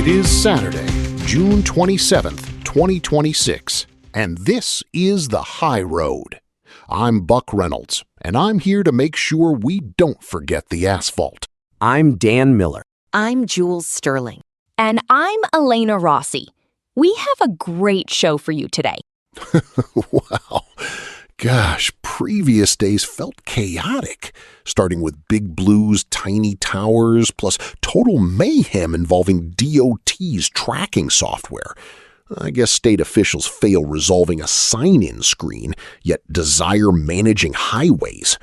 It is Saturday, June 27th, 2026, and this is The High Road. I'm Buck Reynolds, and I'm here to make sure we don't forget the asphalt. I'm Dan Miller. I'm Jules Sterling. And I'm Elena Rossi. We have a great show for you today. Wow. Gosh, previous days felt chaotic, starting with Big Blue's tiny towers, plus total mayhem involving DOT's tracking software. I guess state officials fail resolving a sign-in screen, yet desire managing highways.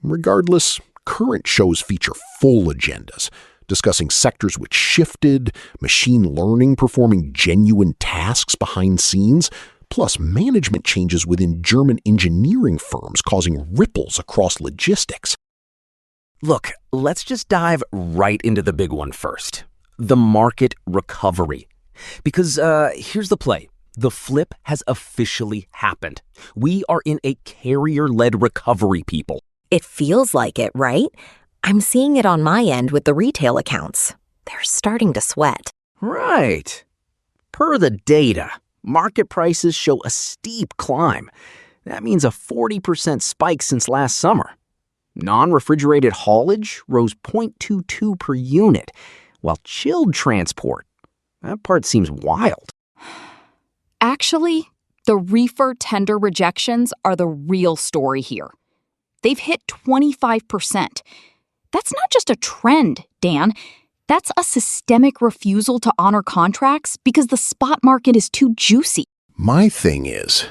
Regardless, current shows feature full agendas, discussing sectors which shifted, machine learning performing genuine tasks behind scenes, plus management changes within German engineering firms causing ripples across logistics. Look, let's just dive right into the big one first. The market recovery. Because here's the play. The flip has officially happened. We are in a carrier-led recovery, people. It feels like it, right? I'm seeing it on my end with the retail accounts. They're starting to sweat. Right. Per the data, market prices show a steep climb. That means a 40% spike since last summer. Non-refrigerated haulage rose 0.22 per unit, while chilled transport, that part seems wild. Actually, the reefer tender rejections are the real story here. They've hit 25%. That's not just a trend, Dan. That's a systemic refusal to honor contracts because the spot market is too juicy. My thing is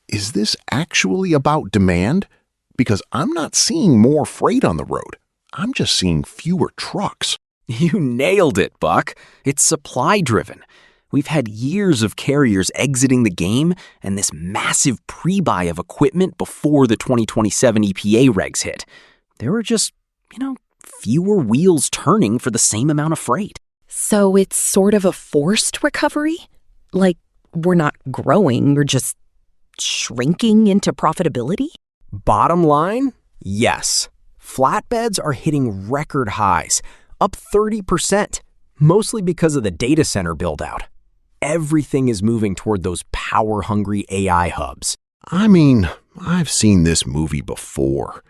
this actually about demand? Because I'm not seeing more freight on the road. I'm just seeing fewer trucks. You nailed it, Buck. It's supply-driven. We've had years of carriers exiting the game and this massive pre-buy of equipment before the 2027 EPA regs hit. There were just, fewer wheels turning for the same amount of freight. So it's sort of a forced recovery? Like, we're not growing, we're just shrinking into profitability? Bottom line, yes. Flatbeds are hitting record highs, up 30%, mostly because of the data center build-out. Everything is moving toward those power-hungry AI hubs. I mean, I've seen this movie before.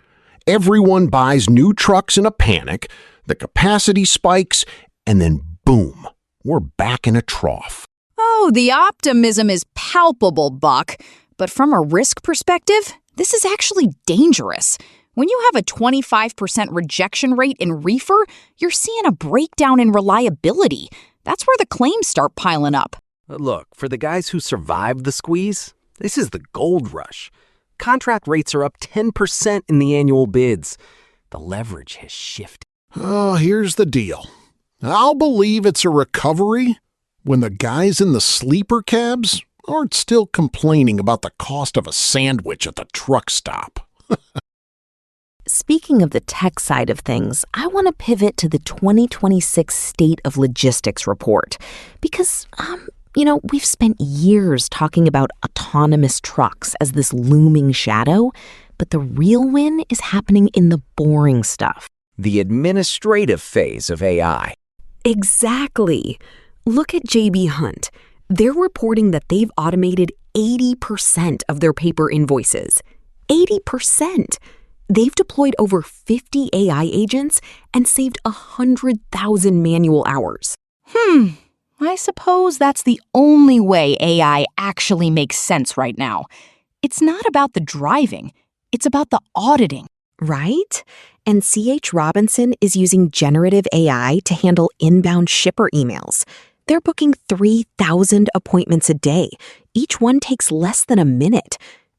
Everyone buys new trucks in a panic, the capacity spikes, and then boom, we're back in a trough. Oh, the optimism is palpable, Buck. But from a risk perspective, this is actually dangerous. When you have a 25% rejection rate in reefer, you're seeing a breakdown in reliability. That's where the claims start piling up. Look, for the guys who survived the squeeze, this is the gold rush. Contract rates are up 10% in the annual bids. The leverage has shifted. Oh, here's the deal. I'll believe it's a recovery when the guys in the sleeper cabs aren't still complaining about the cost of a sandwich at the truck stop. Speaking of the tech side of things, I want to pivot to the 2026 State of Logistics report because, we've spent years talking about autonomous trucks as this looming shadow, but the real win is happening in the boring stuff. The administrative phase of AI. Exactly. Look at J.B. Hunt. They're reporting that they've automated 80% of their paper invoices. 80%! They've deployed over 50 AI agents and saved 100,000 manual hours. I suppose that's the only way AI actually makes sense right now. It's not about the driving, it's about the auditing. Right? And C.H. Robinson is using generative AI to handle inbound shipper emails. They're booking 3,000 appointments a day. Each one takes less than a minute.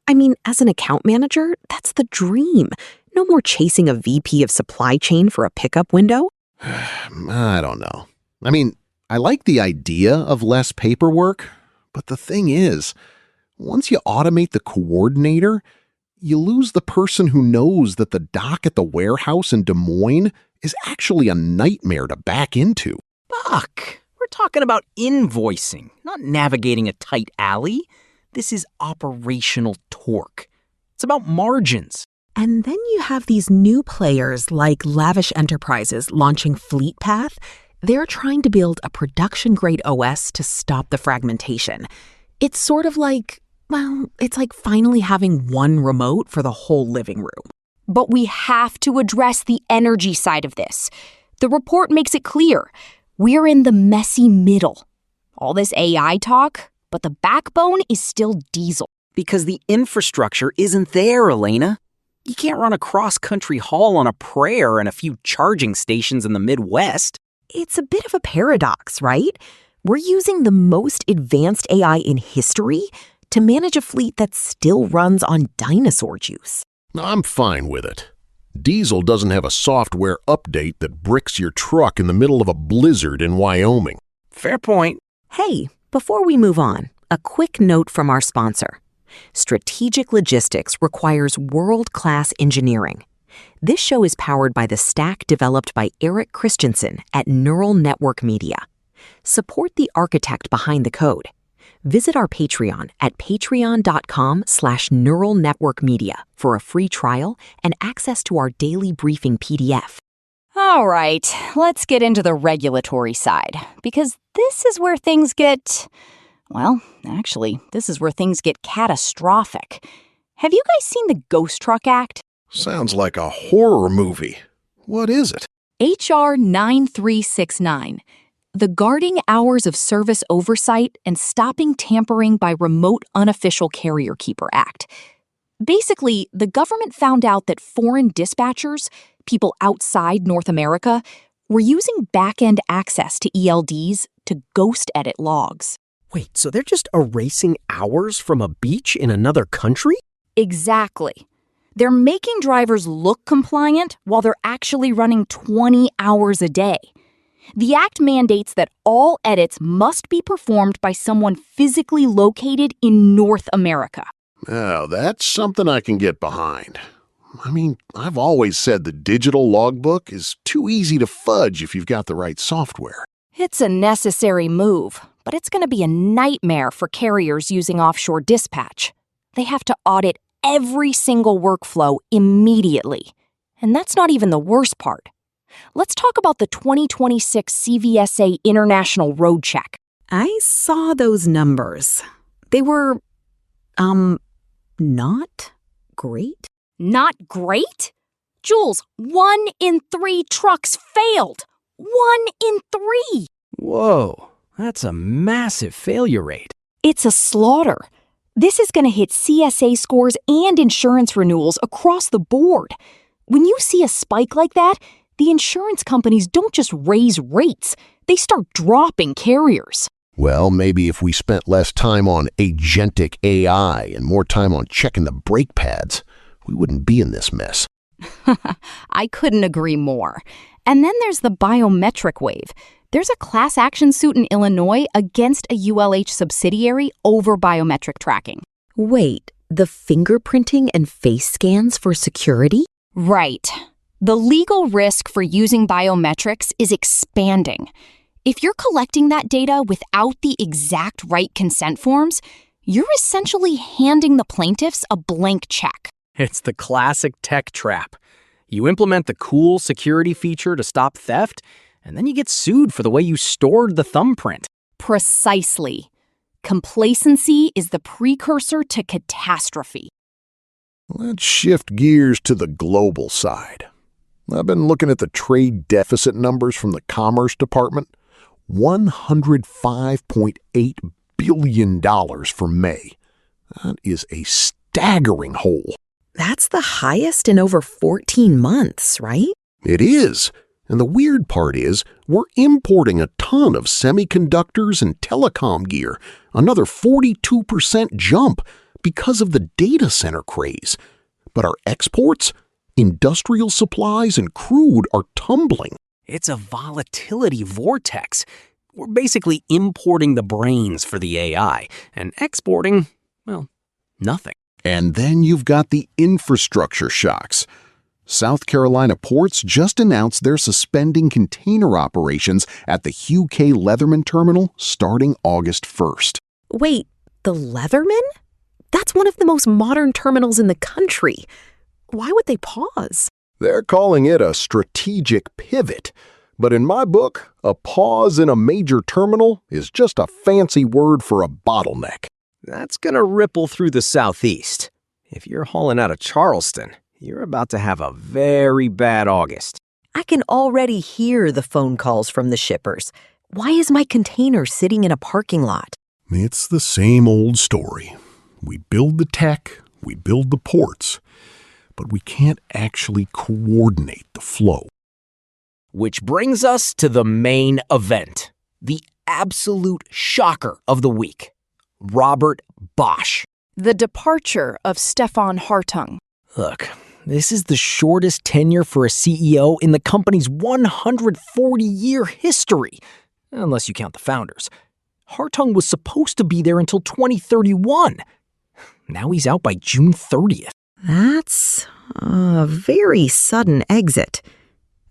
I mean, as an account manager, that's the dream. No more chasing a VP of supply chain for a pickup window. I don't know. I mean, I like the idea of less paperwork, but the thing is, once you automate the coordinator, you lose the person who knows that the dock at the warehouse in Des Moines is actually a nightmare to back into. Buck, we're talking about invoicing, not navigating a tight alley. This is operational torque. It's about margins. And then you have these new players like Lavish Enterprises launching FleetPath. They're trying to build a production-grade OS to stop the fragmentation. It's sort of like, well, it's like finally having one remote for the whole living room. But we have to address the energy side of this. The report makes it clear. We're in the messy middle. All this AI talk, but the backbone is still diesel. Because the infrastructure isn't there, Elena. You can't run a cross-country haul on a prayer and a few charging stations in the Midwest. It's a bit of a paradox, right? We're using the most advanced AI in history to manage a fleet that still runs on dinosaur juice. I'm fine with it. Diesel doesn't have a software update that bricks your truck in the middle of a blizzard in Wyoming. Fair point. Hey, before we move on, a quick note from our sponsor. Strategic logistics requires world-class engineering. This show is powered by the stack developed by Eric Christensen at Neural Network Media. Support the architect behind the code. Visit our Patreon at patreon.com/neuralnetworkmedia for a free trial and access to our daily briefing PDF. All right, let's get into the regulatory side, because this is where things get... Well, actually, this is where things get catastrophic. Have you guys seen the GHOSTRUCK Act? Sounds like a horror movie. What is it? H.R. 9369. The Guarding Hours of Service Oversight and Stopping Tampering by Remote Unofficial Carrier Keeper Act. Basically, the government found out that foreign dispatchers, people outside North America, were using back-end access to ELDs to ghost edit logs. Wait, so they're just erasing hours from a beach in another country? Exactly. They're making drivers look compliant while they're actually running 20 hours a day. The Act mandates that all edits must be performed by someone physically located in North America. Now, that's something I can get behind. I mean, I've always said the digital logbook is too easy to fudge if you've got the right software. It's a necessary move, but it's going to be a nightmare for carriers using offshore dispatch. They have to audit every single workflow immediately. And that's not even the worst part. Let's talk about the 2026 CVSA International Road Check. I saw those numbers. They were, not great. Not great? Jules, 1 in 3 trucks failed. 1 in 3. Whoa, that's a massive failure rate. It's a slaughter. This is going to hit CSA scores and insurance renewals across the board. When you see a spike like that, the insurance companies don't just raise rates. They start dropping carriers. Well, maybe if we spent less time on agentic AI and more time on checking the brake pads, we wouldn't be in this mess. I couldn't agree more. And then there's the biometric wave. There's a class action suit in Illinois against a ULH subsidiary over biometric tracking. Wait, the fingerprinting and face scans for security? Right. The legal risk for using biometrics is expanding. If you're collecting that data without the exact right consent forms, you're essentially handing the plaintiffs a blank check. It's the classic tech trap. You implement the cool security feature to stop theft, and then you get sued for the way you stored the thumbprint. Precisely. Complacency is the precursor to catastrophe. Let's shift gears to the global side. I've been looking at the trade deficit numbers from the Commerce Department. $105.8 billion for May. That is a staggering hole. That's the highest in over 14 months, right? It is. And the weird part is, we're importing a ton of semiconductors and telecom gear, another 42% jump because of the data center craze. But our exports, industrial supplies, and crude are tumbling. It's a volatility vortex. We're basically importing the brains for the AI and exporting, well, nothing. And then you've got the infrastructure shocks. South Carolina ports just announced they're suspending container operations at the Hugh K. Leatherman terminal starting August 1st. Wait, the Leatherman? That's one of the most modern terminals in the country. Why would they pause? They're calling it a strategic pivot. But in my book, a pause in a major terminal is just a fancy word for a bottleneck. That's gonna ripple through the Southeast. If you're hauling out of Charleston, you're about to have a very bad August. I can already hear the phone calls from the shippers. Why is my container sitting in a parking lot? It's the same old story. We build the tech, we build the ports, but we can't actually coordinate the flow. Which brings us to the main event, the absolute shocker of the week. Robert Bosch. The departure of Stefan Hartung. Look, this is the shortest tenure for a CEO in the company's 140-year history, unless you count the founders. Hartung was supposed to be there until 2031. Now he's out by June 30th. That's a very sudden exit.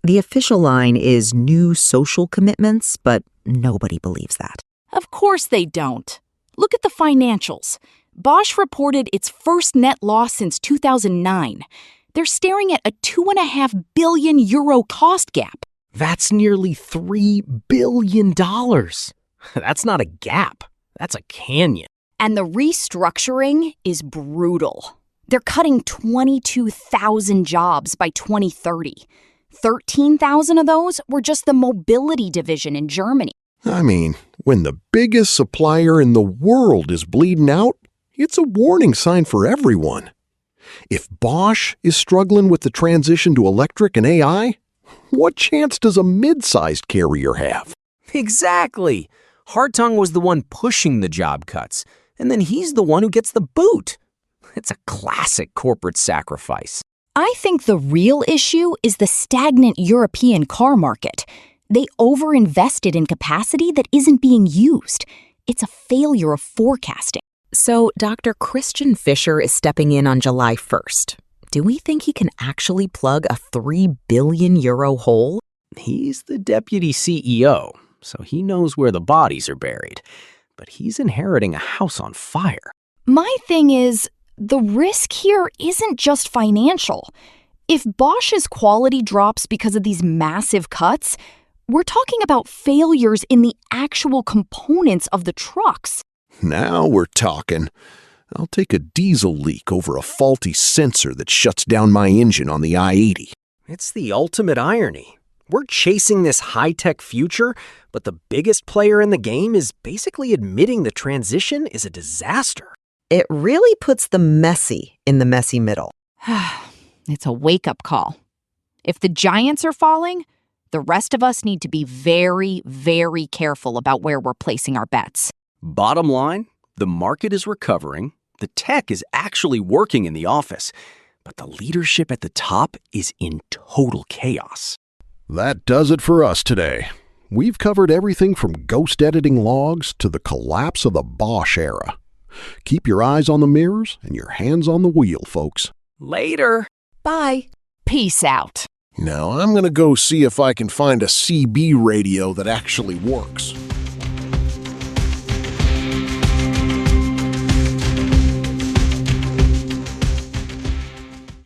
The official line is new social commitments, but nobody believes that. Of course they don't. Look at the financials. Bosch reported its first net loss since 2009. They're staring at a €2.5 billion cost gap. That's nearly $3 billion. That's not a gap. That's a canyon. And the restructuring is brutal. They're cutting 22,000 jobs by 2030. 13,000 of those were just the mobility division in Germany. I mean, when the biggest supplier in the world is bleeding out, it's a warning sign for everyone. If Bosch is struggling with the transition to electric and AI, what chance does a mid-sized carrier have? Exactly. Hartung was the one pushing the job cuts, and then he's the one who gets the boot. It's a classic corporate sacrifice. I think the real issue is the stagnant European car market. They overinvested in capacity that isn't being used. It's a failure of forecasting. So Dr. Christian Fischer is stepping in on July 1st. Do we think he can actually plug a €3 billion hole? He's the deputy CEO, so he knows where the bodies are buried. But he's inheriting a house on fire. My thing is, the risk here isn't just financial. If Bosch's quality drops because of these massive cuts, we're talking about failures in the actual components of the trucks. Now we're talking. I'll take a diesel leak over a faulty sensor that shuts down my engine on the I-80. It's the ultimate irony. We're chasing this high-tech future, but the biggest player in the game is basically admitting the transition is a disaster. It really puts the messy in the messy middle. It's a wake-up call. If the giants are falling, the rest of us need to be very, very careful about where we're placing our bets. Bottom line, the market is recovering, the tech is actually working in the office, but the leadership at the top is in total chaos. That does it for us today. We've covered everything from ghost editing logs to the collapse of the Bosch era. Keep your eyes on the mirrors and your hands on the wheel, folks. Later. Bye. Peace out. Now I'm going to go see if I can find a CB radio that actually works.